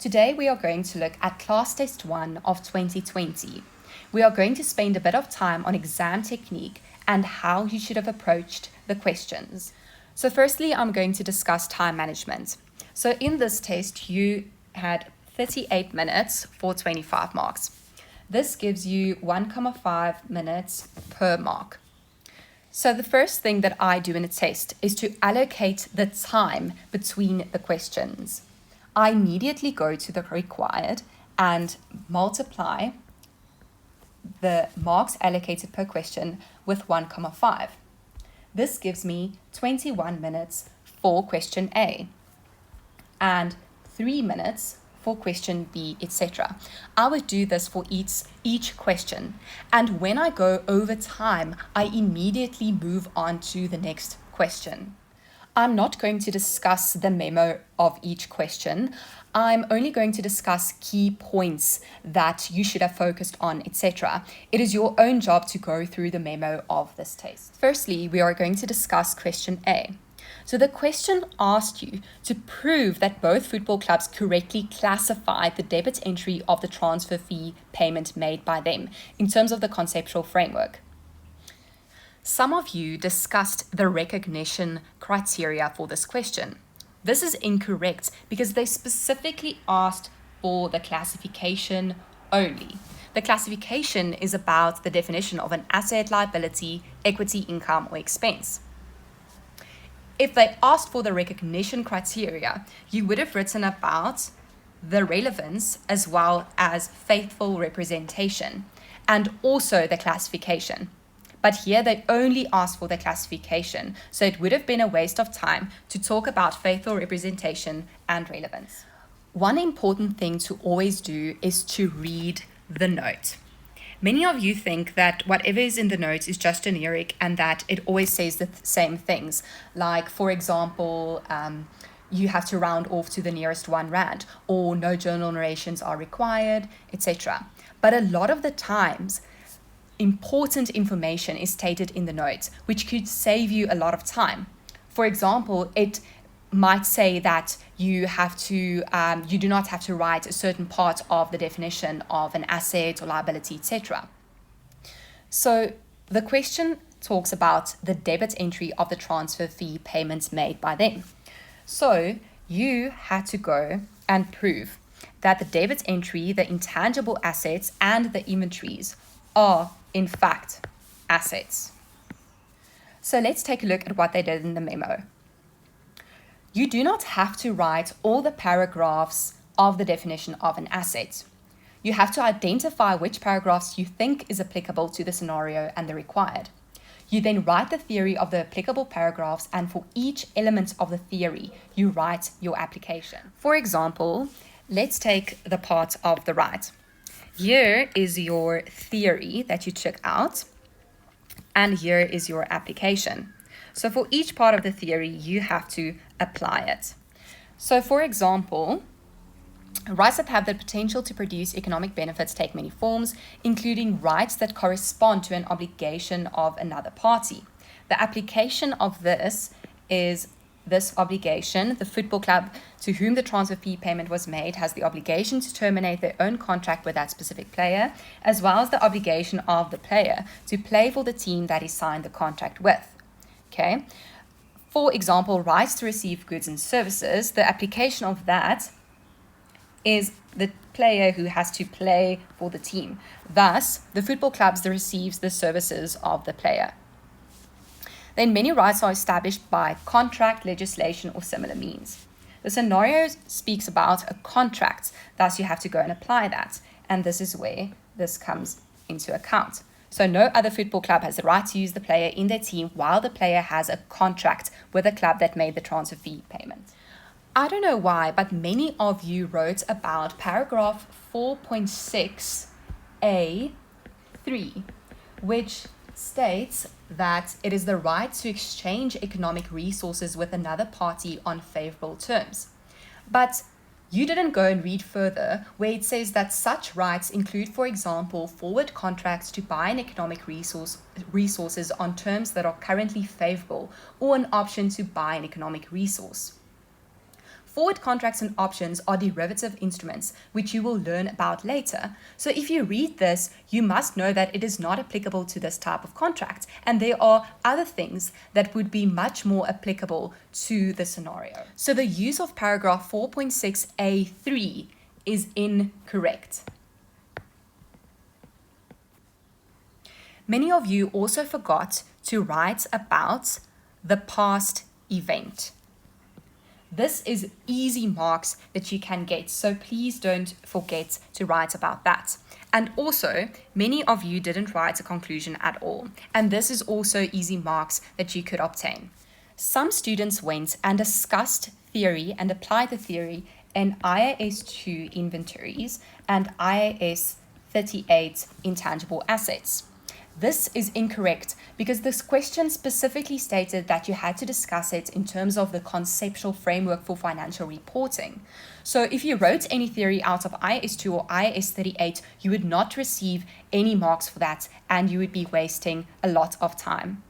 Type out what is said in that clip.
Today we are going to look at Class Test 1 of 2020. We are going to spend a bit of time on exam technique and how you should have approached the questions. So firstly, I'm going to discuss time management. So in this test, you had 38 minutes for 25 marks. This gives you 1.5 minutes per mark. So the first thing that I do in a test is to allocate the time between the questions. I immediately go to the required and multiply the marks allocated per question with 1.5. This gives me 21 minutes for question A and 3 minutes for question B, etc. I would do this for each question. And when I go over time, I immediately move on to the next question. I'm not going to discuss the memo of each question. I'm only going to discuss key points that you should have focused on, etc. It is your own job to go through the memo of this test. Firstly, we are going to discuss question A. So the question asked you to prove that both football clubs correctly classified the debit entry of the transfer fee payment made by them in terms of the conceptual framework. Some of you discussed the recognition criteria for this question. This is incorrect because they specifically asked for the classification only. The classification is about the definition of an asset, liability, equity, income, or expense. If they asked for the recognition criteria, you would have written about the relevance as well as faithful representation and also the classification. But here they only asked for the classification, so it would have been a waste of time to talk about faithful representation and relevance. One important thing to always do is to read the note. Many of you think that whatever is in the note is just generic and that it always says the same things. Like, for example, you have to round off to the nearest R1, or no journal narrations are required, etc. But a lot of the times, important information is stated in the notes, which could save you a lot of time. For example, it might say that you do not have to write a certain part of the definition of an asset or liability, etc. So the question talks about the debit entry of the transfer fee payments made by them. So you had to go and prove that the debit entry, the intangible assets, and the inventories are in fact assets. So let's take a look at what they did in the memo. You do not have to write all the paragraphs of the definition of an asset. You have to identify which paragraphs you think is applicable to the scenario and the required. You then write the theory of the applicable paragraphs, and for each element of the theory, you write your application. For example, let's take the part of the right. Here is your theory that you took out, and here is your application. So for each part of the theory, you have to apply it. So for example, rights that have the potential to produce economic benefits take many forms, including rights that correspond to an obligation of another party. The application of this is this obligation. The football club to whom the transfer fee payment was made has the obligation to terminate their own contract with that specific player, as well as the obligation of the player to play for the team that he signed the contract with. Okay. For example, rights to receive goods and services, the application of that is the player who has to play for the team. Thus, the football club receives the services of the player. Then many rights are established by contract, legislation, or similar means. The scenario speaks about a contract, thus you have to go and apply that. And this is where this comes into account. So no other football club has the right to use the player in their team while the player has a contract with the club that made the transfer fee payment. I don't know why, but many of you wrote about paragraph 4.6a3, which states that it is the right to exchange economic resources with another party on favorable terms. But you didn't go and read further, where it says that such rights include, for example, forward contracts to buy an economic resources on terms that are currently favorable, or an option to buy an economic resource. Forward contracts and options are derivative instruments, which you will learn about later. So if you read this, you must know that it is not applicable to this type of contract, and there are other things that would be much more applicable to the scenario. So the use of paragraph 4.6a3 is incorrect. Many of you also forgot to write about the past event. This is easy marks that you can get, so please don't forget to write about that. And also, many of you didn't write a conclusion at all, and this is also easy marks that you could obtain. Some students went and discussed theory and applied the theory in IAS 2 inventories and IAS 38 intangible assets. This is incorrect because this question specifically stated that you had to discuss it in terms of the conceptual framework for financial reporting. So if you wrote any theory out of IAS 2 or IAS 38, you would not receive any marks for that, and you would be wasting a lot of time.